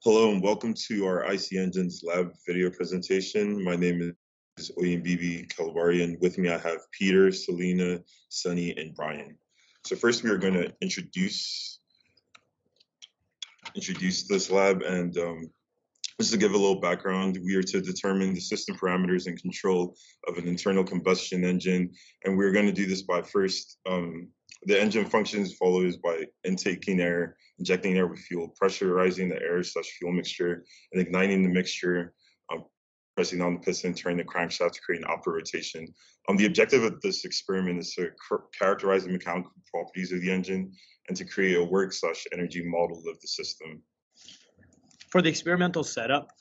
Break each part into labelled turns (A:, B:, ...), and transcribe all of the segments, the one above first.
A: Hello and welcome to our IC Engines Lab video presentation. My name is Oyinbibi Kalabari, and with me I have Peter, Selena, Sunny, and Brian. So first we are going to introduce this lab, and just to give a little background, we are to determine the system parameters and control of an internal combustion engine, and we're going to do this by first the engine functions follows by intaking air, injecting air with fuel, pressurizing the air/fuel mixture, and igniting the mixture, pressing down the piston, turning the crankshaft to create an upward rotation. The objective of this experiment is to characterize the mechanical properties of the engine and to create a work/energy model of the system.
B: For the experimental setup,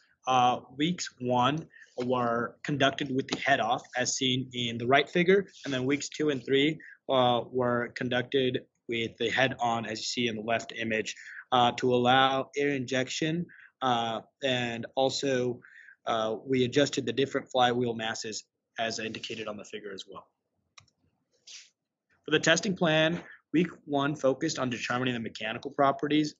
B: weeks 1 were conducted with the head off, as seen in the right figure, and then weeks 2 and 3 were conducted with the head on, as you see in the left image, to allow air injection, and also we adjusted the different flywheel masses as indicated on the figure as well. For the testing plan, week 1 focused on determining the mechanical properties,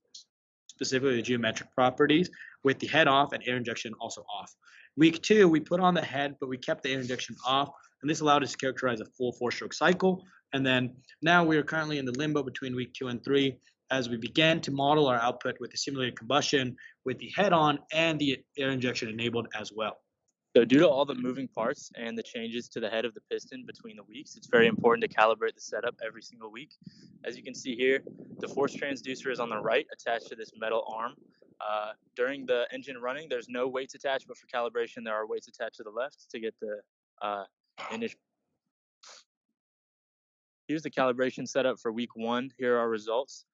B: specifically the geometric properties, with the head off and air injection also off. Week 2, we put on the head, but we kept the air injection off, and this allowed us to characterize a full 4-stroke cycle. And then now we are currently in the limbo between week 2 and 3 as we began to model our output with the simulated combustion with the head on and the air injection enabled as well.
C: So due to all the moving parts and the changes to the head of the piston between the weeks, it's very important to calibrate the setup every single week. As you can see here, the force transducer is on the right attached to this metal arm. During the engine running, there's no weights attached, but for calibration, there are weights attached to the left to get the initial. Here's the calibration setup for week 1. Here are our results.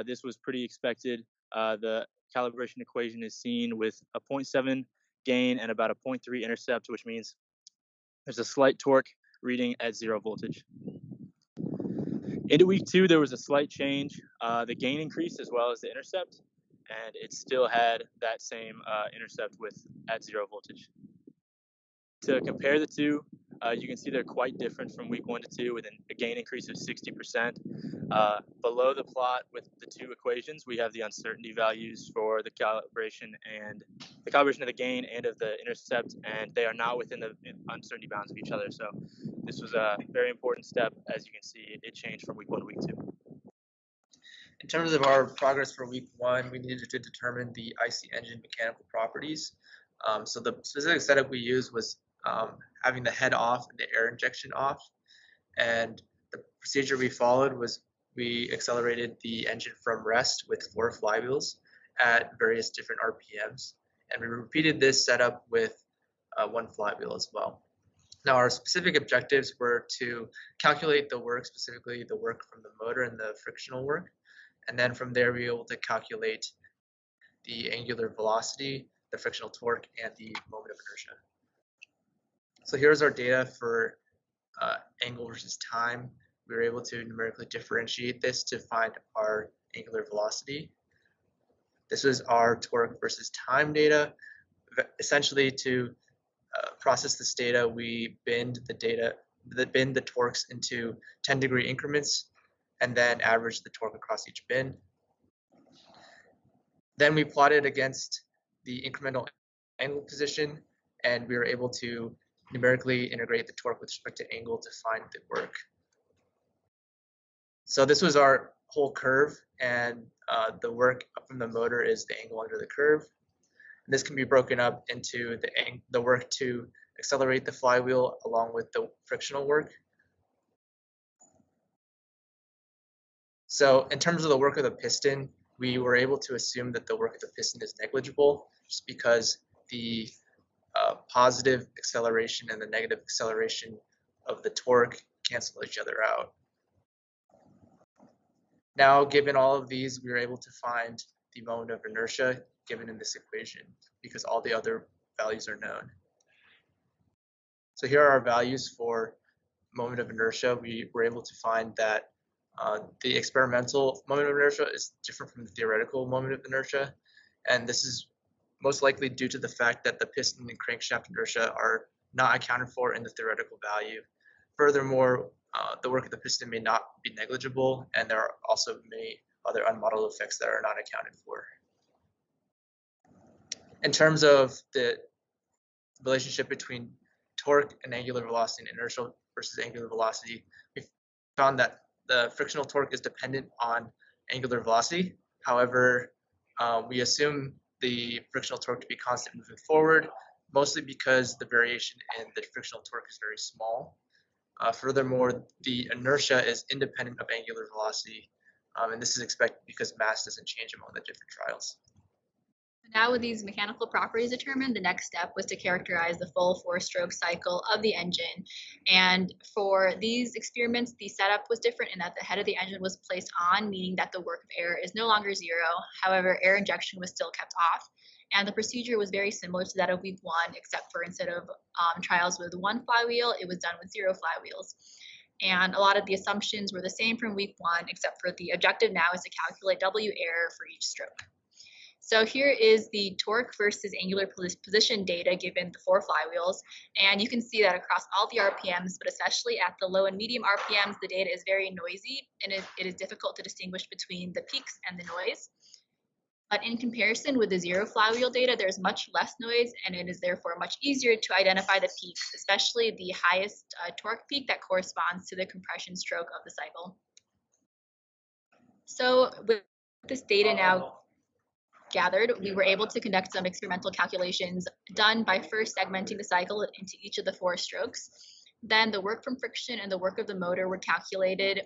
C: This was pretty expected. The calibration equation is seen with a 0.7 gain and about a 0.3 intercept, which means there's a slight torque reading at 0 voltage. Into week 2, there was a slight change. The gain increased as well as the intercept, and it still had that same intercept at 0 voltage. To compare the two, you can see they're quite different from week 1 to 2 with a gain increase of 60%. Below the plot with the two equations, we have the uncertainty values for the calibration of the gain and of the intercept, and they are not within the uncertainty bounds of each other. So this was a very important step. As you can see, it changed from week 1 to week 2.
D: In terms of our progress for week 1, we needed to determine the IC engine mechanical properties. So the specific setup we used was having the head off and the air injection off. And the procedure we followed was we accelerated the engine from rest with 4 flywheels at various different RPMs. And we repeated this setup with 1 flywheel as well. Now, our specific objectives were to calculate the work, specifically the work from the motor and the frictional work. And then from there, we were able to calculate the angular velocity, the frictional torque, and the moment of inertia. So here's our data for angle versus time. We were able to numerically differentiate this to find our angular velocity. This was our torque versus time data. Essentially, to process this data, we binned the torques into 10-degree increments and then averaged the torque across each bin. Then we plotted against the incremental angle position, and we were able to numerically integrate the torque with respect to angle to find the work. So this was our whole curve, and the work from the motor is the angle under the curve. And this can be broken up into the work to accelerate the flywheel along with the frictional work. So in terms of the work of the piston, we were able to assume that the work of the piston is negligible just because the positive acceleration and the negative acceleration of the torque cancel each other out. Now, given all of these, we were able to find the moment of inertia given in this equation because all the other values are known. So here are our values for moment of inertia. We were able to find that the experimental moment of inertia is different from the theoretical moment of inertia, and this is most likely due to the fact that the piston and crankshaft inertia are not accounted for in the theoretical value. Furthermore, the work of the piston may not be negligible, and there are also many other unmodeled effects that are not accounted for. In terms of the relationship between torque and angular velocity and inertial versus angular velocity, we found that the frictional torque is dependent on angular velocity. However, we assume the frictional torque to be constant moving forward, mostly because the variation in the frictional torque is very small. Furthermore, the inertia is independent of angular velocity, and this is expected because mass doesn't change among the different trials.
E: Now with these mechanical properties determined, the next step was to characterize the full 4-stroke cycle of the engine. And for these experiments, the setup was different in that the head of the engine was placed on, meaning that the work of air is no longer 0. However, air injection was still kept off. And the procedure was very similar to that of week 1, except for instead of trials with 1 flywheel, it was done with 0 flywheels. And a lot of the assumptions were the same from week 1, except for the objective now is to calculate W air for each stroke. So here is the torque versus angular position data given the 4 flywheels. And you can see that across all the RPMs, but especially at the low and medium RPMs, the data is very noisy and it is difficult to distinguish between the peaks and the noise. But in comparison with the 0 flywheel data, there's much less noise and it is therefore much easier to identify the peaks, especially the highest torque peak that corresponds to the compression stroke of the cycle. So with this data now gathered, we were able to conduct some experimental calculations done by first segmenting the cycle into each of the 4 strokes. Then the work from friction and the work of the motor were calculated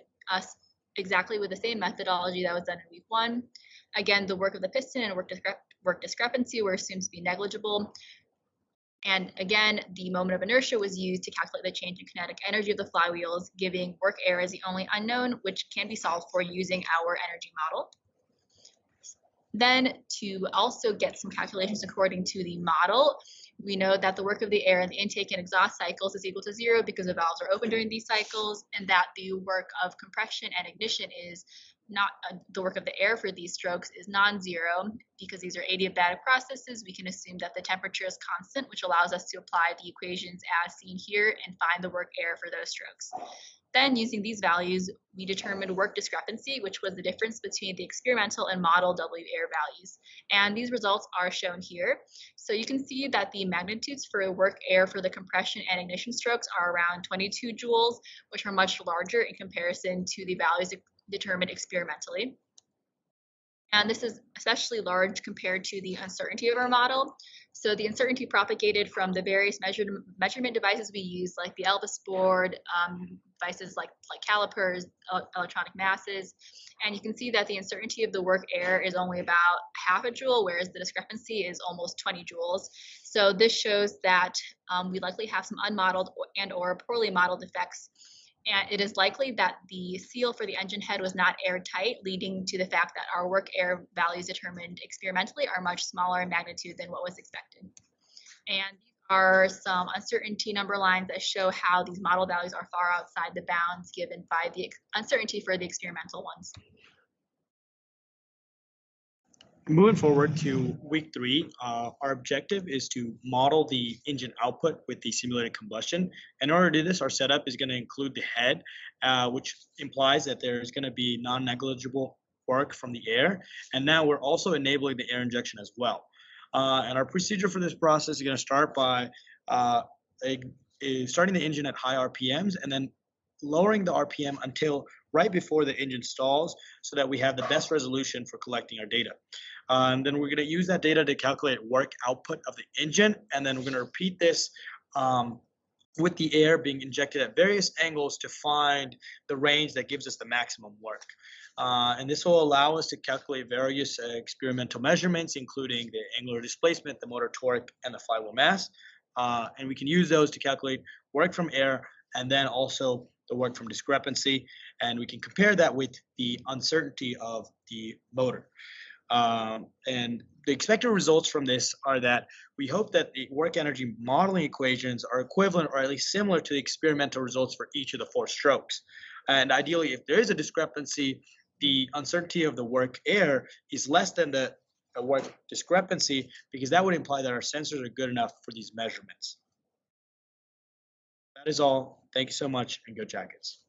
E: exactly with the same methodology that was done in week 1. Again, the work of the piston and work discrepancy were assumed to be negligible. And again, the moment of inertia was used to calculate the change in kinetic energy of the flywheels, giving work air as the only unknown, which can be solved for using our energy model. Then to also get some calculations according to the model, we know that the work of the air in the intake and exhaust cycles is equal to 0 because the valves are open during these cycles, and that the work of compression and ignition is not the work of the air for these strokes is non-zero. Because these are adiabatic processes, we can assume that the temperature is constant, which allows us to apply the equations as seen here and find the work air for those strokes. Then using these values, we determined work discrepancy, which was the difference between the experimental and model W air values. And these results are shown here. So you can see that the magnitudes for work air for the compression and ignition strokes are around 22 joules, which are much larger in comparison to the values determined experimentally. And this is especially large compared to the uncertainty of our model. So the uncertainty propagated from the various measurement devices we use, like the Elvis board, devices like calipers, electronic masses. And you can see that the uncertainty of the work air is only about half a joule, whereas the discrepancy is almost 20 joules. So this shows that we likely have some unmodeled and/or poorly modeled effects. And it is likely that the seal for the engine head was not airtight, leading to the fact that our work air values determined experimentally are much smaller in magnitude than what was expected. And these are some uncertainty number lines that show how these model values are far outside the bounds given by the uncertainty for the experimental ones.
B: Moving forward to week 3, our objective is to model the engine output with the simulated combustion. In order to do this, our setup is going to include the head, which implies that there's going to be non-negligible work from the air. And now we're also enabling the air injection as well. And our procedure for this process is going to start by starting the engine at high RPMs and then lowering the RPM until right before the engine stalls so that we have the best resolution for collecting our data. And then we're going to use that data to calculate work output of the engine, and then we're going to repeat this with the air being injected at various angles to find the range that gives us the maximum work. And this will allow us to calculate various experimental measurements, including the angular displacement, the motor torque, and the flywheel mass. And we can use those to calculate work from air and then also the work from discrepancy. And we can compare that with the uncertainty of the motor. And the expected results from this are that we hope that the work energy modeling equations are equivalent or at least similar to the experimental results for each of the 4 strokes. And ideally, if there is a discrepancy, the uncertainty of the work air is less than the work discrepancy, because that would imply that our sensors are good enough for these measurements. That is all. Thank you so much, and go Jackets.